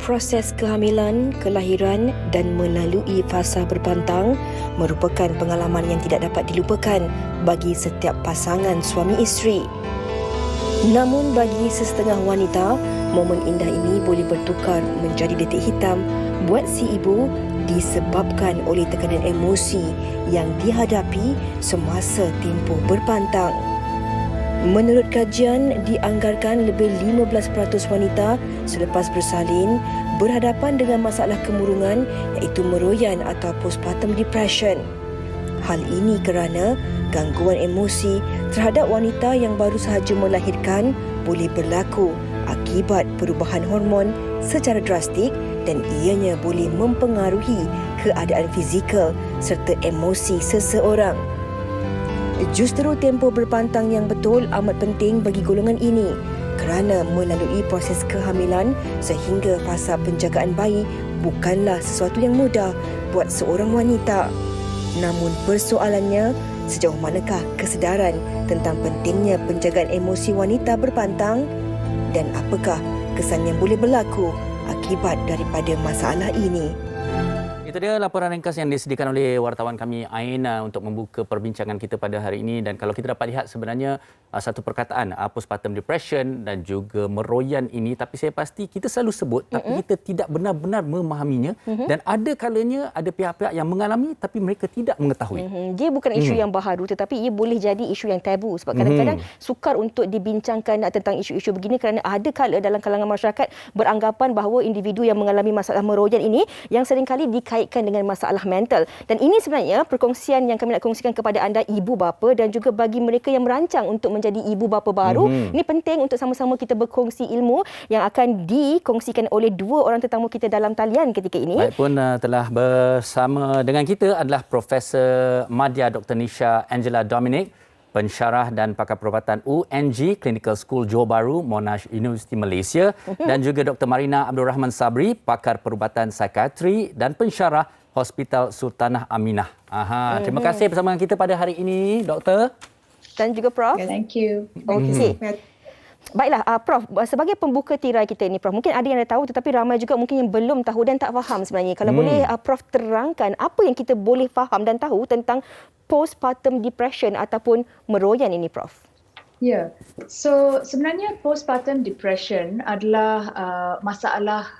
proses kehamilan, kelahiran dan melalui fasa berpantang merupakan pengalaman yang tidak dapat dilupakan bagi setiap pasangan suami isteri. Namun bagi sesetengah wanita, momen indah ini boleh bertukar menjadi detik hitam buat si ibu disebabkan oleh tekanan emosi yang dihadapi semasa tempoh berpantang. Menurut kajian, dianggarkan lebih 15% wanita selepas bersalin berhadapan dengan masalah kemurungan iaitu meroyan atau postpartum depression. Hal ini kerana gangguan emosi terhadap wanita yang baru sahaja melahirkan boleh berlaku akibat perubahan hormon secara drastik dan ianya boleh mempengaruhi keadaan fizikal serta emosi seseorang. Justru tempoh berpantang yang betul amat penting bagi golongan ini kerana melalui proses kehamilan sehingga fasa penjagaan bayi bukanlah sesuatu yang mudah buat seorang wanita. Namun persoalannya, sejauh manakah kesedaran tentang pentingnya penjagaan emosi wanita berpantang dan apakah kesan yang boleh berlaku akibat daripada masalah ini? Itu dia laporan ringkas yang disediakan oleh wartawan kami Ain untuk membuka perbincangan kita pada hari ini. Dan kalau kita dapat lihat sebenarnya satu perkataan postpartum depression dan juga meroyan ini, tapi saya pasti kita selalu sebut tapi kita tidak benar-benar memahaminya dan ada kalanya ada pihak-pihak yang mengalami tapi mereka tidak mengetahui. Dia bukan isu yang baharu tetapi ia boleh jadi isu yang tabu sebab kadang-kadang sukar untuk dibincangkan tentang isu-isu begini kerana ada kala dalam kalangan masyarakat beranggapan bahawa individu yang mengalami masalah meroyan ini yang seringkali dikaitkan dengan masalah mental. Dan ini sebenarnya perkongsian yang kami nak kongsikan kepada anda ibu bapa dan juga bagi mereka yang merancang untuk menjadi ibu bapa baru. Ini penting untuk sama-sama kita berkongsi ilmu yang akan dikongsikan oleh dua orang tetamu kita dalam talian ketika ini. Baikpun telah bersama dengan kita adalah Profesor Madya Dr. Nisha Angela Dominic, pensyarah dan pakar perubatan UNG Clinical School Johor Bahru, Monash University Malaysia dan juga Dr. Marina Abdul Rahman Sabri, pakar perubatan psikiatri dan pensyarah Hospital Sultanah Aminah. Terima kasih bersama dengan kita pada hari ini, Doktor. Dan juga Prof. Thank you. Okey. Baiklah, Prof, sebagai pembuka tirai kita ini, Prof, mungkin ada yang dah tahu tetapi ramai juga mungkin yang belum tahu dan tak faham sebenarnya. Kalau boleh Prof terangkan apa yang kita boleh faham dan tahu tentang postpartum depression ataupun meroyan ini, Prof. Ya, so sebenarnya postpartum depression adalah masalah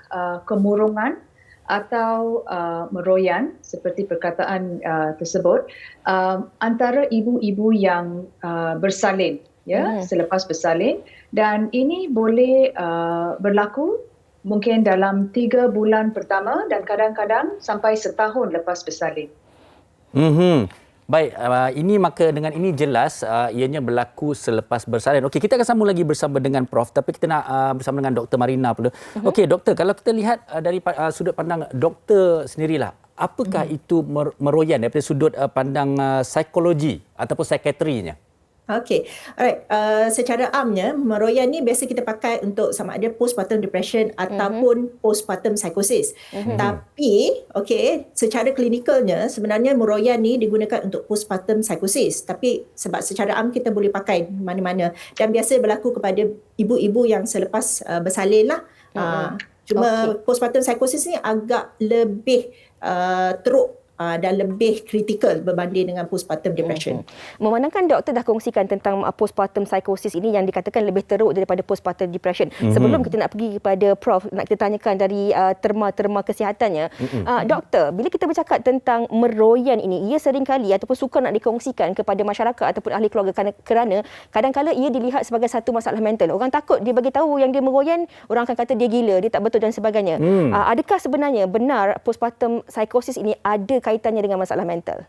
kemurungan atau meroyan seperti perkataan tersebut antara ibu-ibu yang bersalin, ya, selepas bersalin, dan ini boleh berlaku mungkin dalam 3 bulan pertama dan kadang-kadang sampai setahun lepas bersalin. Baik, ini maka dengan ini jelas ianya berlaku selepas bersalin. Okey, kita akan sambung lagi bersama dengan Prof, tapi kita nak bersama dengan Dr. Marina pula. Okey, Doktor, kalau kita lihat dari sudut pandang Doktor sendirilah, apakah itu meroyan daripada sudut pandang psikologi ataupun psikiatrinya? Okey, alright. Secara amnya, meroyan ni biasa kita pakai untuk sama ada postpartum depression ataupun postpartum psychosis. Tapi, okey, secara klinikalnya sebenarnya meroyan ni digunakan untuk postpartum psychosis. Tapi sebab secara am kita boleh pakai mana-mana dan biasa berlaku kepada ibu-ibu yang selepas bersalin lah. Cuma postpartum psychosis ni agak lebih teruk dan lebih kritikal berbanding dengan postpartum depression. Memandangkan doktor dah kongsikan tentang postpartum psychosis ini yang dikatakan lebih teruk daripada postpartum depression. Sebelum kita nak pergi kepada Prof, nak kita tanyakan dari terma-terma kesihatannya. Doktor, bila kita bercakap tentang meroyan ini, ia seringkali ataupun sukar nak dikongsikan kepada masyarakat ataupun ahli keluarga kerana kadang-kadang ia dilihat sebagai satu masalah mental. Orang takut dia bagi tahu yang dia meroyan, orang akan kata dia gila, dia tak betul dan sebagainya. Adakah sebenarnya benar postpartum psychosis ini ada kaitannya dengan masalah mental?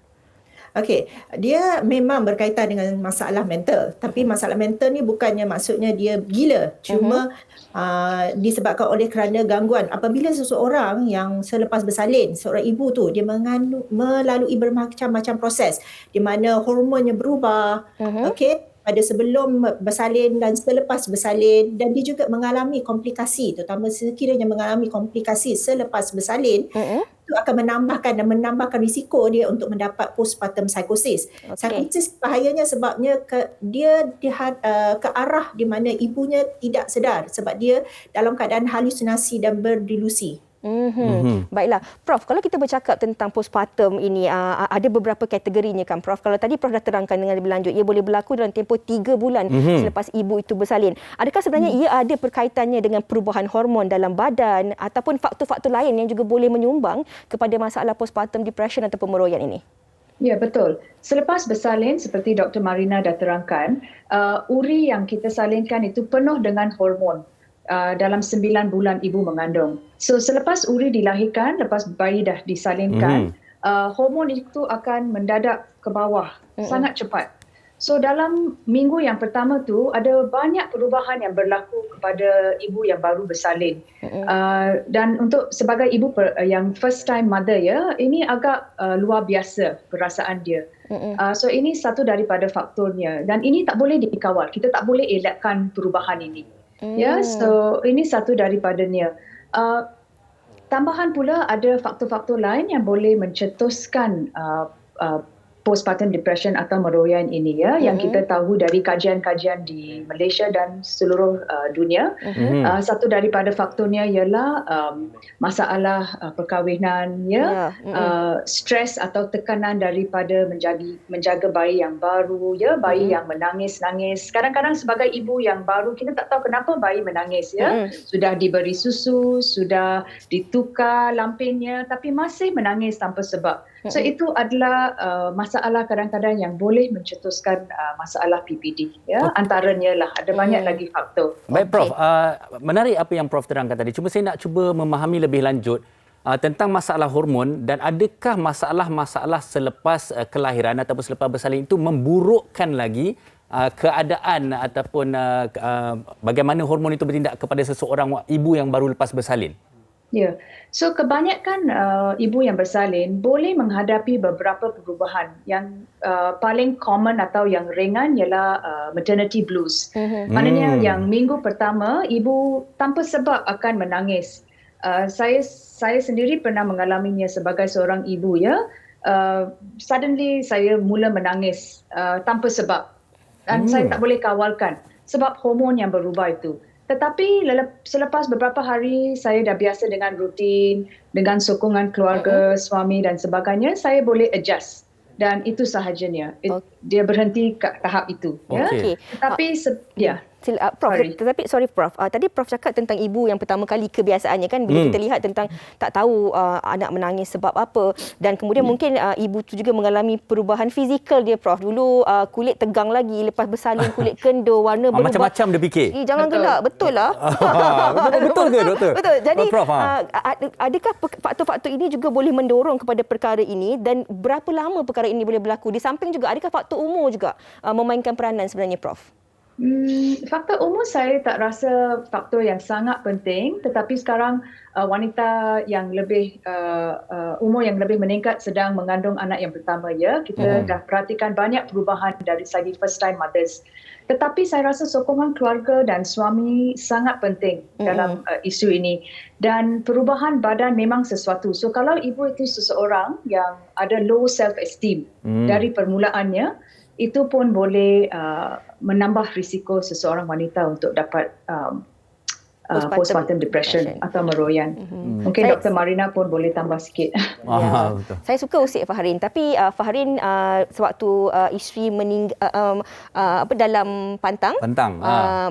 Okey, dia memang berkaitan dengan masalah mental. Tapi masalah mental ni bukannya maksudnya dia gila. Cuma disebabkan oleh kerana gangguan. Apabila seseorang yang selepas bersalin, seorang ibu tu, dia melalui bermacam-macam proses di mana hormonnya berubah. Okey, pada sebelum bersalin dan selepas bersalin, dan dia juga mengalami komplikasi, terutama sekiranya mengalami komplikasi selepas bersalin, itu akan menambahkan risiko dia untuk mendapat postpartum psychosis. Psikosis bahayanya sebabnya dia ke arah di mana ibunya tidak sedar sebab dia dalam keadaan halusinasi dan berdelusi. Baiklah, Prof, kalau kita bercakap tentang postpartum ini, ada beberapa kategorinya kan, Prof. Kalau tadi Prof dah terangkan dengan lebih lanjut, ia boleh berlaku dalam tempoh 3 bulan selepas ibu itu bersalin. Adakah sebenarnya ia ada perkaitannya dengan perubahan hormon dalam badan ataupun faktor-faktor lain yang juga boleh menyumbang kepada masalah postpartum depression atau pemeroyan ini? Ya, betul. Selepas bersalin, seperti Dr. Marina dah terangkan, uri yang kita salinkan itu penuh dengan hormon. Dalam 9 bulan ibu mengandung. So selepas uri dilahirkan, lepas bayi dah disalinkan, hormon itu akan mendadak ke bawah sangat cepat. So dalam minggu yang pertama tu ada banyak perubahan yang berlaku kepada ibu yang baru bersalin. Dan untuk sebagai ibu yang first time mother ini agak luar biasa perasaan dia. So ini satu daripada faktornya dan ini tak boleh dikawal. Kita tak boleh elakkan perubahan ini. So ini satu daripadanya. Tambahan pula ada faktor-faktor lain yang boleh mencetuskan postpartum depression atau meroyan ini yang kita tahu dari kajian-kajian di Malaysia dan seluruh dunia. Satu daripada faktornya ialah masalah perkahwinan, stres atau tekanan daripada menjaga bayi yang baru, bayi yang menangis-nangis. Kadang-kadang sebagai ibu yang baru kita tak tahu kenapa bayi menangis Sudah diberi susu, sudah ditukar lampinnya tapi masih menangis tanpa sebab. So itu adalah masalah kadang-kadang yang boleh mencetuskan masalah PPD. Antaranya lah, ada banyak lagi faktor. Baik Prof, menarik apa yang Prof terangkan tadi. Cuma saya nak cuba memahami lebih lanjut tentang masalah hormon dan adakah masalah-masalah selepas kelahiran ataupun selepas bersalin itu memburukkan lagi keadaan ataupun bagaimana hormon itu bertindak kepada seseorang ibu yang baru lepas bersalin? Ya, so kebanyakan ibu yang bersalin boleh menghadapi beberapa perubahan. Yang paling common atau yang ringan ialah maternity blues. Maknanya yang minggu pertama ibu tanpa sebab akan menangis. Saya sendiri pernah mengalaminya sebagai seorang ibu suddenly saya mula menangis tanpa sebab dan saya tak boleh kawalkan sebab hormon yang berubah itu. Tetapi selepas beberapa hari saya dah biasa dengan rutin, dengan sokongan keluarga, suami dan sebagainya, saya boleh adjust. Dan itu sahajanya. Dia berhenti kat tahap itu. Tetapi Prof, Prof. Tadi Prof cakap tentang ibu yang pertama kali kebiasaannya kan bila kita lihat tentang tak tahu anak menangis sebab apa dan kemudian mungkin ibu tu juga mengalami perubahan fizikal dia Prof. Dulu kulit tegang lagi, lepas bersalin kulit kendur, warna berubah. Macam-macam dia fikir. Jangan gelak, betul lah. Betul ke doktor? Betul. Jadi Prof, adakah faktor-faktor ini juga boleh mendorong kepada perkara ini dan berapa lama perkara ini boleh berlaku? Di samping juga adakah faktor umur juga memainkan peranan sebenarnya Prof? Faktor umur saya tak rasa faktor yang sangat penting, tetapi sekarang wanita yang lebih umur yang lebih meningkat sedang mengandung anak yang pertama kita dah perhatikan banyak perubahan dari segi first time mothers. Tetapi saya rasa sokongan keluarga dan suami sangat penting dalam isu ini dan perubahan badan memang sesuatu. So kalau ibu itu seseorang yang ada low self esteem dari permulaannya, itu pun boleh menambah risiko seseorang wanita untuk dapat postpartum depression atau meroyan. Mungkin Dr. Marina pun boleh tambah sikit. Betul. Saya suka usik Fahrin, tapi Fahrin sewaktu isteri dalam pantang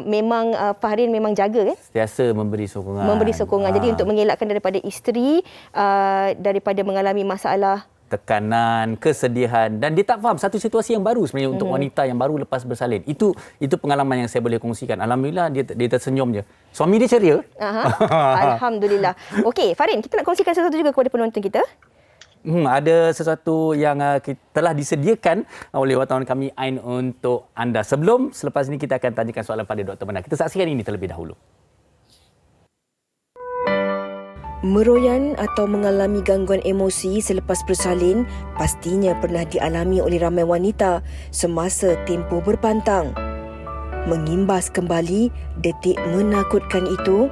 memang Fahrin memang jaga sentiasa memberi sokongan. Jadi untuk mengelakkan daripada isteri daripada mengalami masalah tekanan, kesedihan dan dia tak faham satu situasi yang baru sebenarnya untuk wanita yang baru lepas bersalin. Itu pengalaman yang saya boleh kongsikan. Alhamdulillah dia tersenyum je. Suami dia ceria. Alhamdulillah. Okey, Fahrin, kita nak kongsikan sesuatu juga kepada penonton kita. Ada sesuatu yang telah disediakan oleh wartawan kami Ain untuk anda. Selepas ini kita akan tanyakan soalan pada Dr. Mena. Kita saksikan ini terlebih dahulu. Meroyan atau mengalami gangguan emosi selepas bersalin pastinya pernah dialami oleh ramai wanita semasa tempoh berpantang. Mengimbas kembali detik menakutkan itu,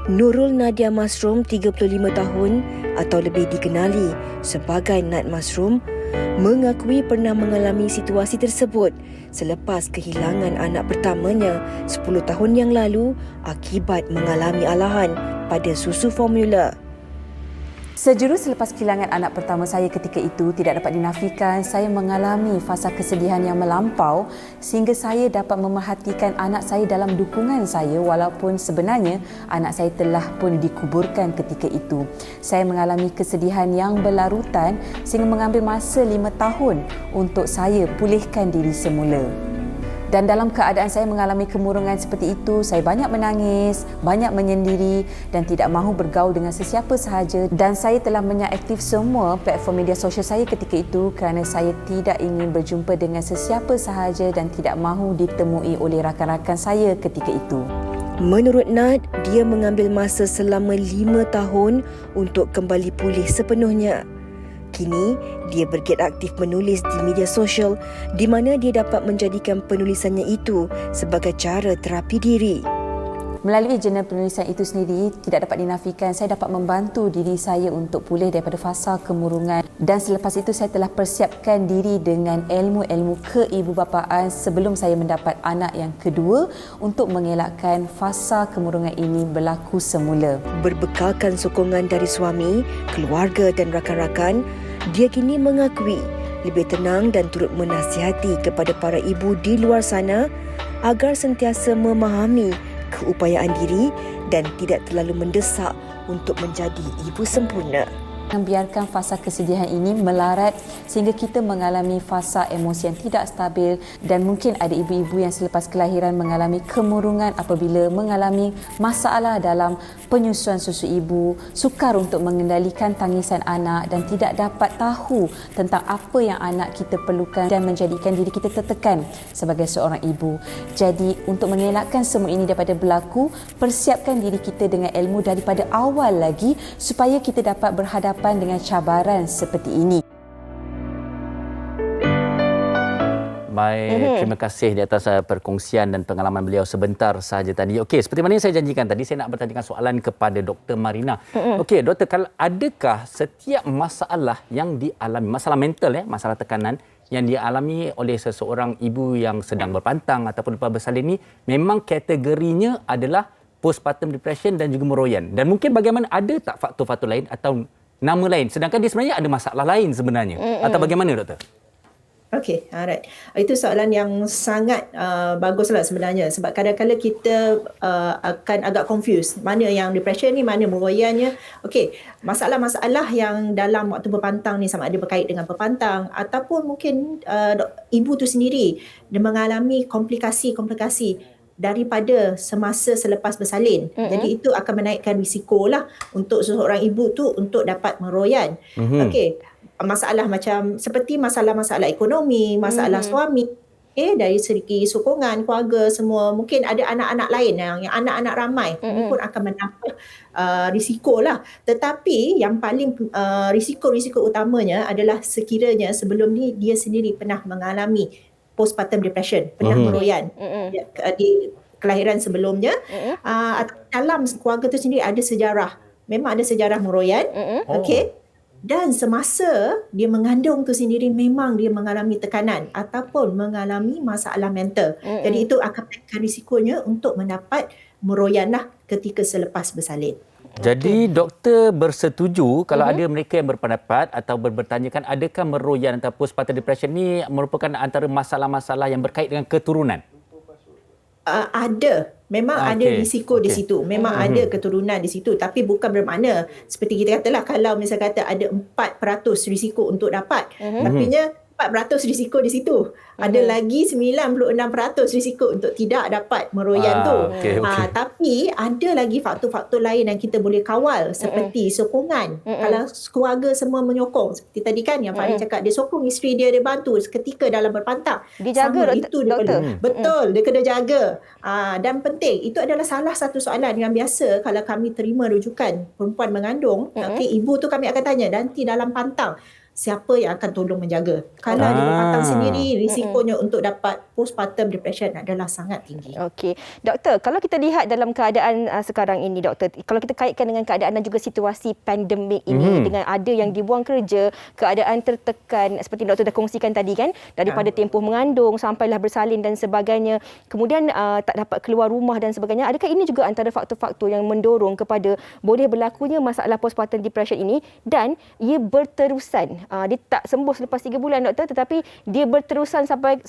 Nurul Nadia Masrum, 35 tahun atau lebih dikenali sebagai Nat Masrum, mengakui pernah mengalami situasi tersebut selepas kehilangan anak pertamanya 10 tahun yang lalu akibat mengalami alahan pada susu formula. Sejurus selepas kehilangan anak pertama saya ketika itu, tidak dapat dinafikan saya mengalami fasa kesedihan yang melampau sehingga saya dapat memerhatikan anak saya dalam dukungan saya walaupun sebenarnya anak saya telah pun dikuburkan ketika itu. Saya mengalami kesedihan yang berlarutan sehingga mengambil masa 5 tahun untuk saya pulihkan diri semula. Dan dalam keadaan saya mengalami kemurungan seperti itu, saya banyak menangis, banyak menyendiri dan tidak mahu bergaul dengan sesiapa sahaja. Dan saya telah menyaaktif semua platform media sosial saya ketika itu kerana saya tidak ingin berjumpa dengan sesiapa sahaja dan tidak mahu ditemui oleh rakan-rakan saya ketika itu. Menurut Nat, dia mengambil masa selama 5 tahun untuk kembali pulih sepenuhnya. Kini, dia bergiat aktif menulis di media sosial di mana dia dapat menjadikan penulisannya itu sebagai cara terapi diri. Melalui jurnal penulisan itu sendiri, tidak dapat dinafikan saya dapat membantu diri saya untuk pulih daripada fasa kemurungan. Dan selepas itu saya telah persiapkan diri dengan ilmu-ilmu keibubapaan sebelum saya mendapat anak yang kedua untuk mengelakkan fasa kemurungan ini berlaku semula. Berbekalkan sokongan dari suami, keluarga dan rakan-rakan, dia kini mengakui lebih tenang dan turut menasihati kepada para ibu di luar sana agar sentiasa memahami keupayaan diri dan tidak terlalu mendesak untuk menjadi ibu sempurna. Membiarkan fasa kesedihan ini melarat sehingga kita mengalami fasa emosi yang tidak stabil dan mungkin ada ibu-ibu yang selepas kelahiran mengalami kemurungan apabila mengalami masalah dalam penyusuan susu ibu, sukar untuk mengendalikan tangisan anak dan tidak dapat tahu tentang apa yang anak kita perlukan dan menjadikan diri kita tertekan sebagai seorang ibu. Jadi untuk mengelakkan semua ini daripada berlaku, persiapkan diri kita dengan ilmu daripada awal lagi supaya kita dapat berhadapan dengan cabaran seperti ini. Baik, terima kasih di atas perkongsian dan pengalaman beliau sebentar sahaja tadi. Okey, seperti mana yang saya janjikan tadi, saya nak bertanyakan soalan kepada Dr. Marina. Okey, doktor, kalau adakah setiap masalah yang dialami, masalah mental, masalah tekanan yang dialami oleh seseorang ibu yang sedang berpantang ataupun lepas bersalin ni, memang kategorinya adalah postpartum depression dan juga meroyan? Dan mungkin bagaimana, ada tak faktor-faktor lain atau nama lain sedangkan dia sebenarnya ada masalah lain sebenarnya? Atau bagaimana, doktor? Okey, alright. Itu soalan yang sangat baguslah sebenarnya sebab kadang-kadang kita akan agak confused mana yang depression ni, mana meroyannya. Okey, masalah-masalah yang dalam waktu berpantang ni sama ada berkait dengan berpantang ataupun mungkin ibu tu sendiri dia mengalami komplikasi-komplikasi daripada semasa selepas bersalin. Jadi itu akan menaikkan risiko lah untuk seseorang ibu tu untuk dapat meroyan. Okey, masalah macam seperti masalah-masalah ekonomi, masalah suami, dari segi sokongan keluarga semua, mungkin ada anak-anak lain yang anak-anak ramai, ini pun akan menambah risiko lah. Tetapi yang paling risiko-risiko utamanya adalah sekiranya sebelum ni dia sendiri pernah mengalami postpartum depression, pernah meroyan di kelahiran sebelumnya, atau dalam keluarga tu sendiri ada sejarah, memang ada sejarah meroyan. Okey, dan semasa dia mengandung tu sendiri memang dia mengalami tekanan ataupun mengalami masalah mental. Jadi itu akan menaikkan risikonya untuk mendapat meroyan lah ketika selepas bersalin. Jadi doktor bersetuju kalau ada mereka yang berpendapat atau bertanyakan adakah meroyan atau postpartum depression ni merupakan antara masalah-masalah yang berkait dengan keturunan? Ada, memang ada risiko di situ, memang ada keturunan di situ, tapi bukan bermakna seperti kita katalah kalau misalnya kata ada 4% risiko untuk dapat, tapinya 4% risiko di situ. Ada lagi 96% risiko untuk tidak dapat meroyan tu. Tapi ada lagi faktor-faktor lain yang kita boleh kawal seperti sokongan. Kalau keluarga semua menyokong, seperti tadi kan yang Fahri cakap, dia sokong isteri dia, dia bantu ketika dalam berpantang. Dijaga, itu dia perlu. Betul, dia kena jaga. Dan penting, itu adalah salah satu soalan yang biasa kalau kami terima rujukan perempuan mengandung. Ibu tu kami akan tanya, nanti dalam pantang, siapa yang akan tolong menjaga. Kalau ibu patang sendiri, risikonya untuk dapat postpartum depression adalah sangat tinggi. Okey. Doktor, kalau kita lihat dalam keadaan sekarang ini, Doktor, kalau kita kaitkan dengan keadaan dan juga situasi pandemik ini, dengan ada yang dibuang kerja, keadaan tertekan, seperti Doktor dah kongsikan tadi kan, daripada tempoh mengandung sampailah bersalin dan sebagainya, kemudian tak dapat keluar rumah dan sebagainya, adakah ini juga antara faktor-faktor yang mendorong kepada boleh berlakunya masalah postpartum depression ini dan ia berterusan? Dia tak sembuh selepas 3 bulan, Doktor, tetapi dia berterusan sampai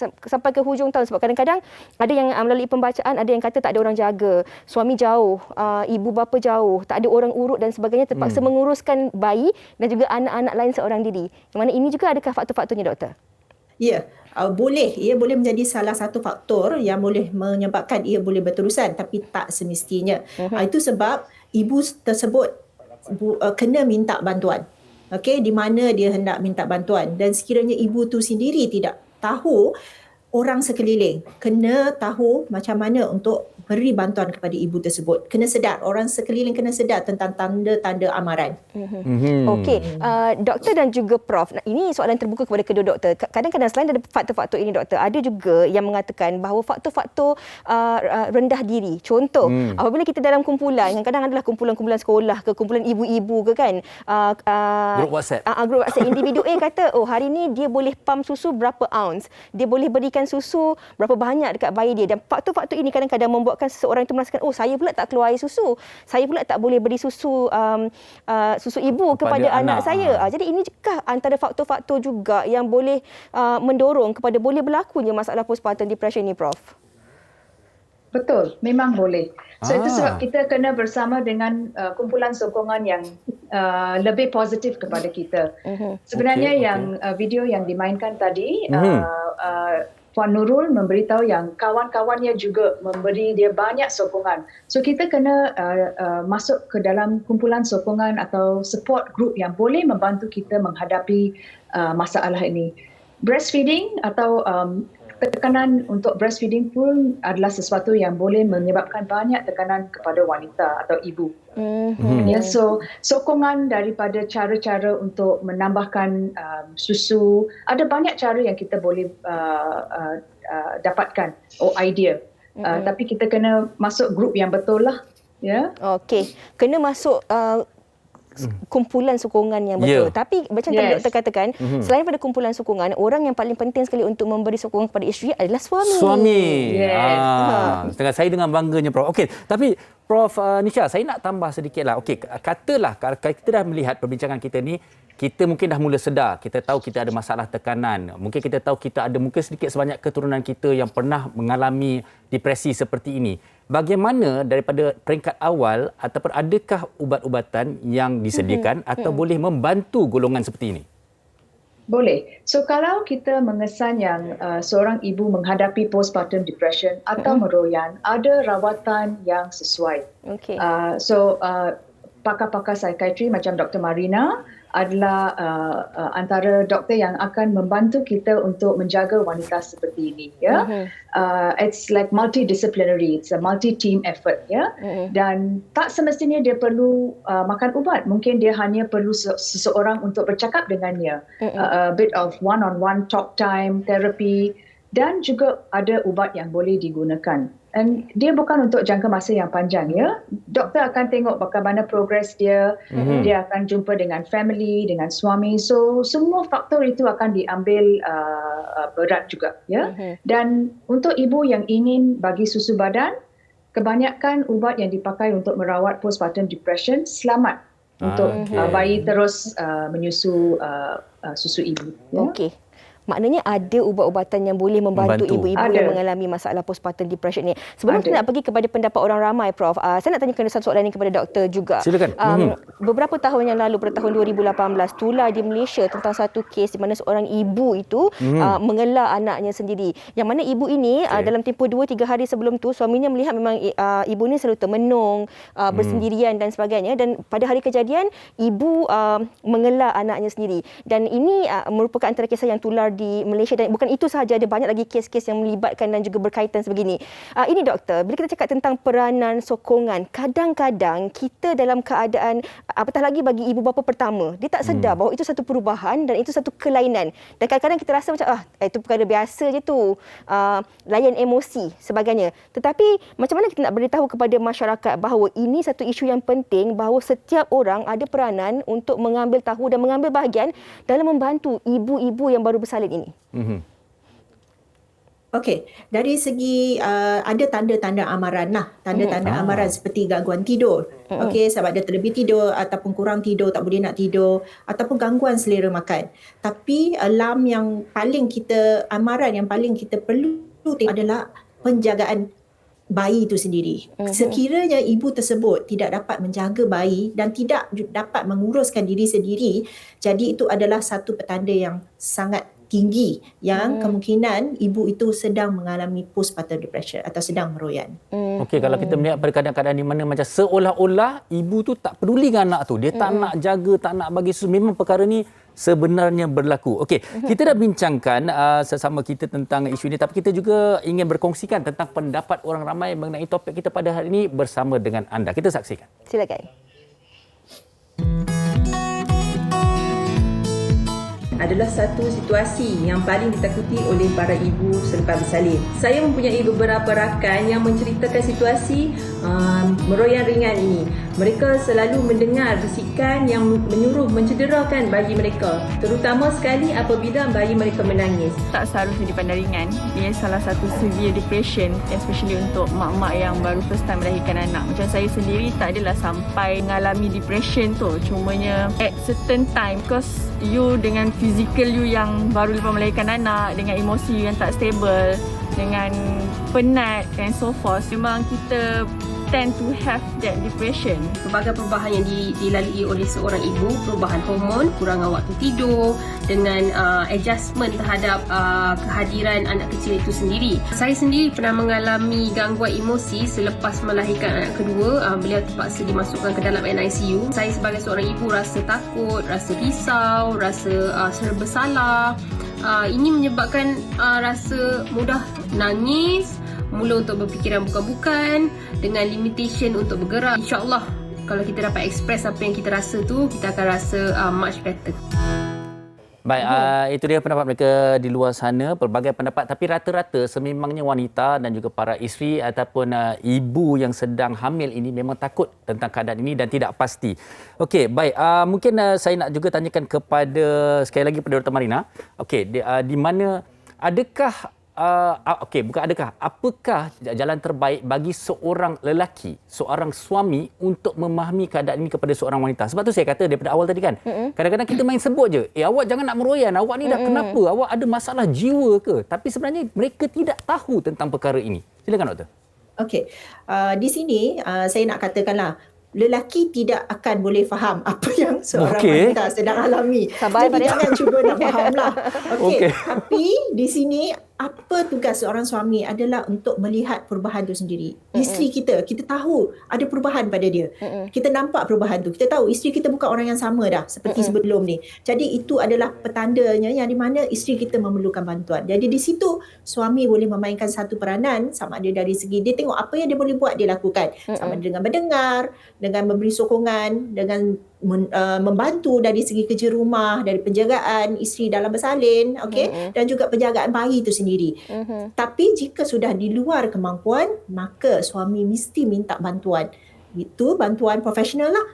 ke hujung tahun. Sebab kadang-kadang ada yang melalui pembacaan, ada yang kata tak ada orang jaga, suami jauh, ibu bapa jauh, tak ada orang urut dan sebagainya, terpaksa menguruskan bayi dan juga anak-anak lain seorang diri. Yang mana ini juga adakah faktor-faktornya, Doktor? Ya, boleh. Ia boleh menjadi salah satu faktor yang boleh menyebabkan ia boleh berterusan, tapi tak semestinya. Itu sebab ibu tersebut kena minta bantuan. Okey, di mana dia hendak minta bantuan, dan sekiranya ibu tu sendiri tidak tahu, orang sekeliling kena tahu macam mana untuk beri bantuan kepada ibu tersebut. Kena sedar, orang sekeliling kena sedar tentang tanda-tanda amaran. Okey, Doktor dan juga Prof, ini soalan terbuka kepada kedua doktor. Kadang-kadang selain dari faktor-faktor ini, Doktor, ada juga yang mengatakan bahawa faktor-faktor rendah diri. Contoh, apabila kita dalam kumpulan, yang kadang adalah kumpulan-kumpulan sekolah ke, kumpulan ibu-ibu ke kan, Grup WhatsApp. Grup WhatsApp, individu A kata, oh hari ni dia boleh pump susu berapa ounce, dia boleh berikan susu berapa banyak dekat bayi dia, dan faktor-faktor ini kadang-kadang membuatkan seseorang itu merasakan, oh saya pula tak keluar air susu, saya pula tak boleh beri susu susu ibu kepada anak saya. Jadi ini juga antara faktor-faktor juga yang boleh mendorong kepada boleh berlakunya masalah postpartum depression ni, Prof. Betul, memang boleh. So itu sebab kita kena bersama dengan kumpulan sokongan yang lebih positif kepada kita. Sebenarnya video yang dimainkan tadi, Puan Nurul memberitahu yang kawan-kawannya juga memberi dia banyak sokongan. So kita kena masuk ke dalam kumpulan sokongan atau support group yang boleh membantu kita menghadapi masalah ini. Breastfeeding atau tekanan untuk breastfeeding pun adalah sesuatu yang boleh menyebabkan banyak tekanan kepada wanita atau ibu. So sokongan daripada cara-cara untuk menambahkan susu, ada banyak cara yang kita boleh dapatkan idea. Tapi kita kena masuk grup yang betul lah. Okey, kena masuk kumpulan sokongan yang betul. Tapi macam tadi doktor katakan, selain pada kumpulan sokongan, orang yang paling penting sekali untuk memberi sokongan kepada isteri adalah suami. Setengah saya dengan bangganya, Prof. Okey, tapi Prof Nisha, saya nak tambah sedikitlah. Okey, katalah kalau kita dah melihat perbincangan kita ni, kita mungkin dah mula sedar, kita tahu kita ada masalah tekanan, mungkin kita tahu kita ada mungkin sedikit sebanyak keturunan kita yang pernah mengalami depresi seperti ini. Bagaimana daripada peringkat awal, ataupun adakah ubat-ubatan yang disediakan atau boleh membantu golongan seperti ini? Boleh. So kalau kita mengesan yang seorang ibu menghadapi postpartum depression atau meroyan, ada rawatan yang sesuai. Pakar-pakar psikiatri macam Dr. Marina adalah antara doktor yang akan membantu kita untuk menjaga wanita seperti ini. It's like multidisciplinary, it's a multi-team effort. Dan tak semestinya dia perlu makan ubat. Mungkin dia hanya perlu seseorang untuk bercakap dengannya. A bit of one-on-one talk time, therapy, dan juga ada ubat yang boleh digunakan. Dan dia bukan untuk jangka masa yang panjang, Doktor akan tengok bagaimana progres dia, dia akan jumpa dengan family, dengan suami. So semua faktor itu akan diambil berat juga, Dan untuk ibu yang ingin bagi susu badan, kebanyakan ubat yang dipakai untuk merawat postpartum depression selamat untuk bayi terus menyusu susu ibu. Okey. Maknanya ada ubat-ubatan yang boleh membantu ibu-ibu yang mengalami masalah postpartum depression ni. Sebelum kita nak pergi kepada pendapat orang ramai, Prof, saya nak tanyakan satu soalan ini kepada doktor juga. Silakan. Beberapa tahun yang lalu, pada tahun 2018, tular di Malaysia tentang satu kes di mana seorang ibu itu mengelar anaknya sendiri. Yang mana ibu ini dalam tempoh 2-3 hari sebelum tu, suaminya melihat memang ibu ni selalu termenung, bersendirian dan sebagainya. Dan pada hari kejadian, ibu mengelar anaknya sendiri. Dan ini merupakan antara kisah yang tular di Malaysia, dan bukan itu sahaja, ada banyak lagi kes-kes yang melibatkan dan juga berkaitan sebegini. Ini doktor, bila kita cakap tentang peranan sokongan, kadang-kadang kita dalam keadaan, apatah lagi bagi ibu bapa pertama, dia tak sedar bahawa itu satu perubahan dan itu satu kelainan. Dan kadang-kadang kita rasa macam itu perkara biasa je tu, layan emosi sebagainya. Tetapi macam mana kita nak beritahu kepada masyarakat bahawa ini satu isu yang penting, bahawa setiap orang ada peranan untuk mengambil tahu dan mengambil bahagian dalam membantu ibu-ibu yang baru bersalin ini. Okey, dari segi ada tanda-tanda amaran lah. Tanda-tanda amaran seperti gangguan tidur. Okey, sebab dia terlebih tidur ataupun kurang tidur, tak boleh nak tidur, ataupun gangguan selera makan. Tapi alarm yang paling kita, amaran yang paling kita perlu tengok adalah penjagaan bayi itu sendiri. Sekiranya ibu tersebut tidak dapat menjaga bayi dan tidak dapat menguruskan diri sendiri, jadi itu adalah satu petanda yang sangat tinggi yang kemungkinan ibu itu sedang mengalami postpartum depression atau sedang meroyan. Okey, kalau kita melihat pada kadang-kadang di mana macam seolah-olah ibu tu tak peduli dengan anak tu. Dia tak nak jaga, tak nak bagi susu. Memang perkara ni sebenarnya berlaku. Okey, kita dah bincangkan sesama kita tentang isu ini, tapi kita juga ingin berkongsikan tentang pendapat orang ramai mengenai topik kita pada hari ini bersama dengan anda. Kita saksikan. Silakan. Adalah satu situasi yang paling ditakuti oleh para ibu selepas bersalin. Saya mempunyai beberapa rakan yang menceritakan situasi meroyan ringan ini. Mereka selalu mendengar bisikan yang menyuruh mencederakan bayi mereka, terutama sekali apabila bayi mereka menangis. Tak seharusnya dipandang ringan. Ia salah satu severe depression, especially untuk mak-mak yang baru first time melahirkan anak. Macam saya sendiri tak adalah sampai mengalami depression tu. Cumanya at certain time, because you dengan physical you yang baru lepas melahirkan anak, dengan emosi you yang tak stable, dengan penat and so forth, memang kita tend to have that depression. Pelbagai perubahan yang dilalui oleh seorang ibu, perubahan hormon, kurangan waktu tidur, dengan adjustment terhadap kehadiran anak kecil itu sendiri. Saya sendiri pernah mengalami gangguan emosi selepas melahirkan anak kedua. Beliau terpaksa dimasukkan ke dalam NICU. Saya sebagai seorang ibu rasa takut, rasa risau, rasa serba salah. Ini menyebabkan rasa mudah nangis, mula untuk berfikiran bukan-bukan, dengan limitation untuk bergerak. InsyaAllah kalau kita dapat express apa yang kita rasa tu, kita akan rasa much better. Baik, itu dia pendapat mereka di luar sana, pelbagai pendapat, tapi rata-rata sememangnya wanita dan juga para isteri ataupun ibu yang sedang hamil ini memang takut tentang keadaan ini dan tidak pasti. Okey, baik, mungkin saya nak juga tanyakan kepada, sekali lagi kepada Dr. Marina. Okey, di mana, adakah apakah jalan terbaik bagi seorang lelaki, seorang suami untuk memahami keadaan ini kepada seorang wanita? Sebab tu saya kata daripada awal tadi kan, kadang-kadang kita main sebut je, awak jangan nak meroyan, awak ni dah kenapa, awak ada masalah jiwa ke? Tapi sebenarnya mereka tidak tahu tentang perkara ini. Silakan doktor. Okey, di sini saya nak katakanlah, lelaki tidak akan boleh faham apa yang seorang wanita sedang alami. Sabar, jadi jangan cuba nak fahamlah. Okey. Tapi di sini apa tugas seorang suami adalah untuk melihat perubahan itu sendiri. Isteri kita tahu ada perubahan pada dia. Kita nampak perubahan tu. Kita tahu isteri kita bukan orang yang sama dah seperti sebelum ni. Jadi itu adalah petandanya yang di mana isteri kita memerlukan bantuan. Jadi di situ suami boleh memainkan satu peranan, sama ada dari segi dia tengok apa yang dia boleh buat, dia lakukan. Sama ada dengan mendengar, dengan memberi sokongan, dengan membantu dari segi kerja rumah, dari penjagaan isteri dalam bersalin, dan juga penjagaan bayi itu sendiri. Tapi jika sudah di luar kemampuan, maka suami mesti minta bantuan. Itu bantuan profesional lah.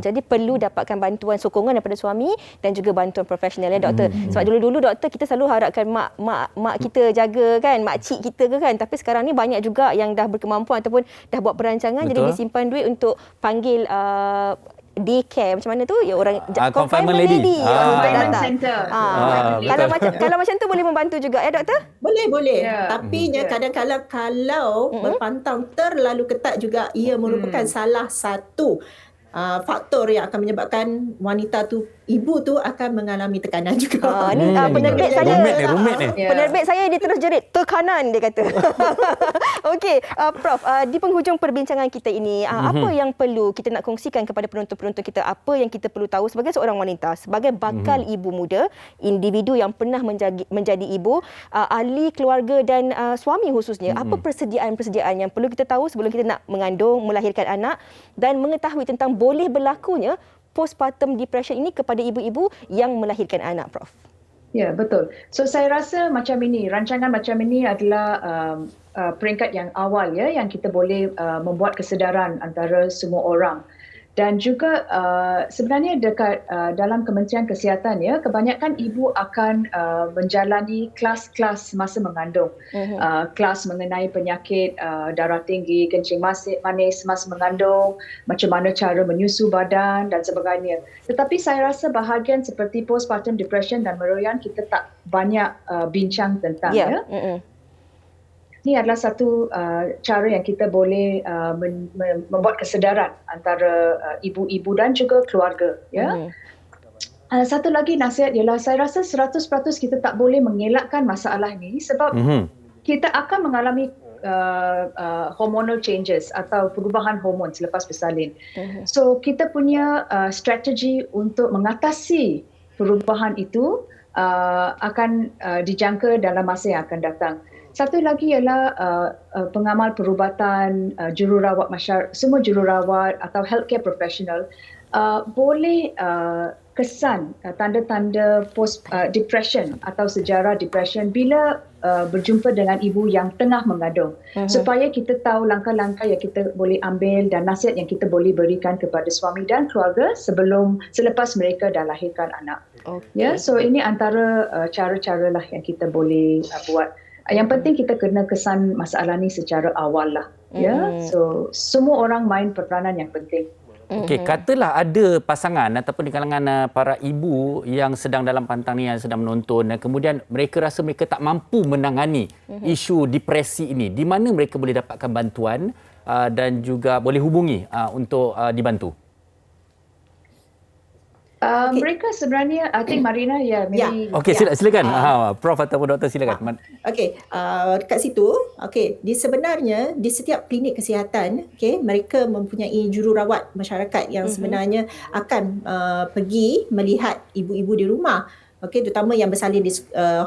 Jadi perlu dapatkan bantuan sokongan daripada suami dan juga bantuan profesional ya doktor. Sebab dulu-dulu doktor kita selalu harapkan mak kita jaga kan, mak cik kita ke kan, tapi sekarang ni banyak juga yang dah berkemampuan ataupun dah buat perancangan. Betul. Jadi dia simpan duit untuk panggil daycare macam mana tu ya, orang confinement lady. Confinement center. Kalau macam tu boleh membantu juga ya doktor? Boleh. Tapi kadang-kadang kalau berpantang terlalu ketat juga, ia merupakan salah satu faktor yang akan menyebabkan wanita tu, ibu tu akan mengalami tekanan juga. Ni penerbit saya Rumit ni. penerbit saya dia terus jerit tekanan, dia kata. Okey, Prof, di penghujung perbincangan kita ini, apa yang perlu kita nak kongsikan kepada penonton-penonton kita, apa yang kita perlu tahu sebagai seorang wanita, sebagai bakal ibu muda, individu yang pernah menjadi ibu, ahli keluarga dan suami khususnya, apa persediaan-persediaan yang perlu kita tahu sebelum kita nak mengandung, melahirkan anak, dan mengetahui tentang boleh berlakunya postpartum depression ini kepada ibu-ibu yang melahirkan anak, Prof. Ya, betul. So saya rasa macam ini, rancangan macam ini adalah peringkat yang awal ya, yang kita boleh membuat kesedaran antara semua orang. Dan juga sebenarnya dekat dalam Kementerian Kesihatan ya, kebanyakan ibu akan menjalani kelas-kelas masa mengandung. Kelas mengenai penyakit darah tinggi, kencing manis masa mengandung, macam mana cara menyusu badan dan sebagainya. Tetapi saya rasa bahagian seperti postpartum depression dan meroyan kita tak banyak bincang tentang ya. Ini adalah satu cara yang kita boleh membuat kesedaran antara ibu-ibu dan juga keluarga. Ya. Satu lagi nasihat ialah saya rasa 100% kita tak boleh mengelakkan masalah ini sebab kita akan mengalami hormonal changes atau perubahan hormon selepas bersalin. So kita punya strategi untuk mengatasi perubahan itu akan dijangka dalam masa yang akan datang. Satu lagi ialah pengamal perubatan, jururawat masyarakat, semua jururawat atau healthcare professional boleh kesan tanda-tanda post depression atau sejarah depression bila berjumpa dengan ibu yang tengah mengandung, supaya kita tahu langkah-langkah yang kita boleh ambil dan nasihat yang kita boleh berikan kepada suami dan keluarga selepas mereka dah lahirkan anak. Ya, so ini antara cara-cara lah yang kita boleh buat. Yang penting kita kena kesan masalah ni secara awal lah. Ya, so semua orang main peranan yang penting. Okey, katalah ada pasangan ataupun di kalangan para ibu yang sedang dalam pantang ni, yang sedang menonton, dan kemudian mereka rasa mereka tak mampu menangani isu depresi ini. Di mana mereka boleh dapatkan bantuan dan juga boleh hubungi untuk dibantu? Mereka sebenarnya, I think Marina, maybe. Okey, silakan. Prof ataupun doktor silakan. Okey, kat situ, sebenarnya di setiap klinik kesihatan, mereka mempunyai jururawat masyarakat yang sebenarnya akan pergi melihat ibu-ibu di rumah. Terutama yang bersalin di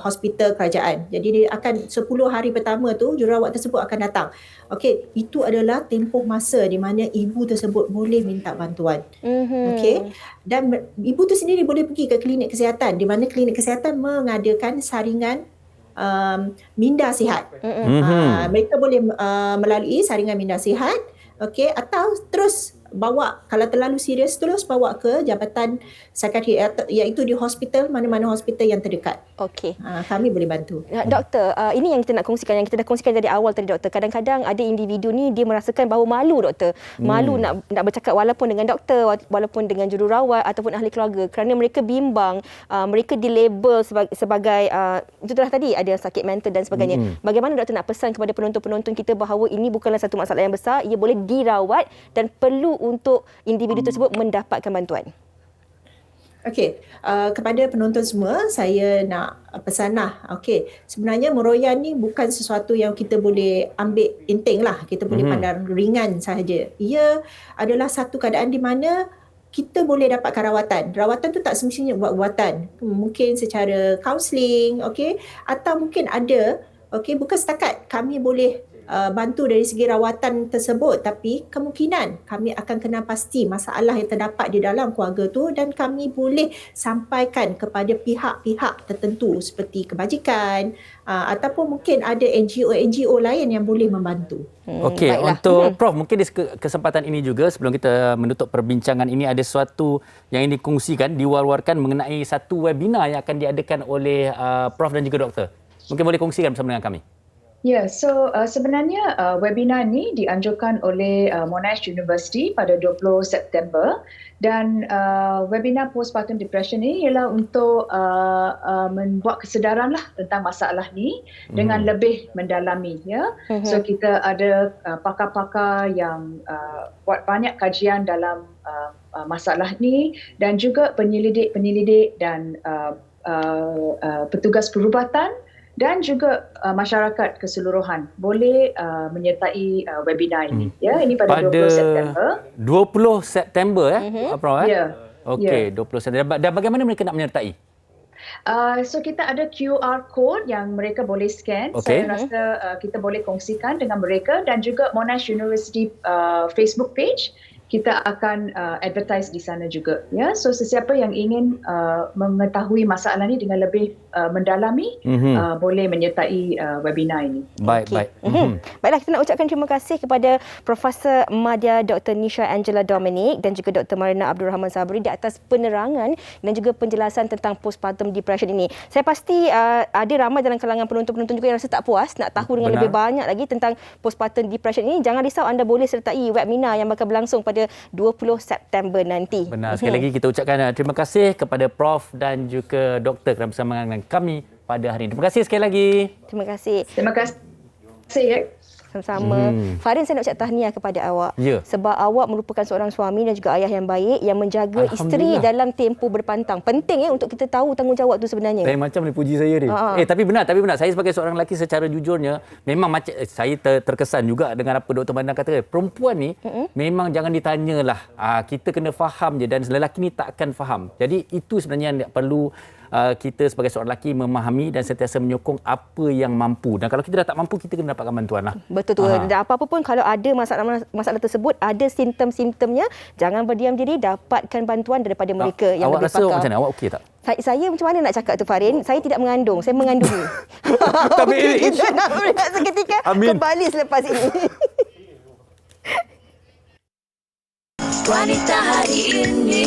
hospital kerajaan. Jadi dia akan 10 hari pertama tu jururawat tersebut akan datang. Itu adalah tempoh masa di mana ibu tersebut boleh minta bantuan. Dan ibu tu sendiri boleh pergi ke klinik kesihatan di mana klinik kesihatan mengadakan saringan minda sihat. Mereka boleh melalui saringan minda sihat, atau terus bawa, kalau terlalu serius, terus bawa ke jabatan psikiatri, iaitu di hospital, mana-mana hospital yang terdekat. Kami boleh bantu. Doktor, ini yang kita nak kongsikan, yang kita dah kongsikan dari awal tadi, doktor. Kadang-kadang ada individu ni dia merasakan bahawa malu, doktor. Malu nak bercakap walaupun dengan doktor, walaupun dengan jururawat ataupun ahli keluarga, kerana mereka bimbang, mereka dilabel sebagai itu telah tadi ada sakit mental dan sebagainya. Bagaimana doktor nak pesan kepada penonton-penonton kita bahawa ini bukanlah satu masalah yang besar, ia boleh dirawat dan perlu untuk individu tersebut mendapatkan bantuan? Kepada penonton semua, saya nak pesanlah. Sebenarnya meroyan ni bukan sesuatu yang kita boleh ambil enteng lah. Kita boleh pandang ringan sahaja. Ia adalah satu keadaan di mana kita boleh dapatkan rawatan. Rawatan tu tak semestinya ubat-ubatan. Mungkin secara kaunseling, atau mungkin ada, bukan setakat kami boleh bantu dari segi rawatan tersebut, tapi kemungkinan kami akan kena pasti masalah yang terdapat di dalam keluarga tu dan kami boleh sampaikan kepada pihak-pihak tertentu seperti kebajikan ataupun mungkin ada NGO lain yang boleh membantu. Okey, untuk Prof, mungkin di kesempatan ini juga sebelum kita menutup perbincangan ini, ada sesuatu yang ingin dikongsikan, diwar-warkan mengenai satu webinar yang akan diadakan oleh Prof dan juga Doktor. Mungkin boleh kongsikan bersama dengan kami. Ya, so sebenarnya webinar ni dianjurkan oleh Monash University pada 20 September dan webinar postpartum depression ni ialah untuk membuat kesedaran lah tentang masalah ni dengan lebih mendalami, ya. So kita ada pakar-pakar yang buat banyak kajian dalam masalah ni dan juga penyelidik-penyelidik dan petugas perubatan dan juga masyarakat keseluruhan boleh menyertai webinar ini. Ya, ini pada 20 September. 20 September Prof. Ya. Okey, 20 September. Dan bagaimana mereka nak menyertai? So kita ada QR code yang mereka boleh scan. Okay. Saya rasa kita boleh kongsikan dengan mereka dan juga Monash University Facebook page. Kita akan advertise di sana juga, ya. So sesiapa yang ingin mengetahui masalah ini dengan lebih mendalami boleh menyertai webinar ini. Baik. Baiklah, kita nak ucapkan terima kasih kepada Profesor Madya Dr. Nisha Angela Dominic dan juga Dr. Marina Abdul Rahman Sabri di atas penerangan dan juga penjelasan tentang postpartum depression ini. Saya pasti ada ramai dalam kalangan penonton-penonton juga yang rasa tak puas nak tahu dengan lebih banyak lagi tentang postpartum depression ini. Jangan risau, anda boleh sertai webinar yang bakal berlangsung pada 20 September nanti. Benar. Sekali lagi kita ucapkan terima kasih kepada Prof dan juga Doktor kerana bersama dengan kami pada hari ini. Terima kasih sekali lagi. Terima kasih. Terima kasih. Ya. Sama-sama. Farin, saya nak ucap tahniah kepada awak. Ya. Sebab awak merupakan seorang suami dan juga ayah yang baik yang menjaga isteri dalam tempoh berpantang. Penting untuk kita tahu tanggungjawab tu sebenarnya. Lain macam boleh puji saya ni. Tapi benar. Saya sebagai seorang lelaki secara jujurnya memang macam saya terkesan juga dengan apa Dr. Marina kata. Perempuan ni memang jangan ditanyalah. Kita kena faham je dan lelaki ni tak akan faham. Jadi itu sebenarnya yang perlu kita sebagai seorang lelaki memahami dan sentiasa menyokong apa yang mampu. Dan kalau kita dah tak mampu, kita kena dapatkan bantuan lah. Betul tu. Dan apa-apa pun kalau ada masalah tersebut, ada simptom-simptomnya, jangan berdiam diri, dapatkan bantuan daripada mereka yang lebih pakar. Awak rasa macam mana? Awak okey tak? Saya macam mana nak cakap tu, Farin? Saya tidak mengandung, saya mengandungi. Tapi kita nak berehat seketika. Kembali selepas ini. Wanita hari ini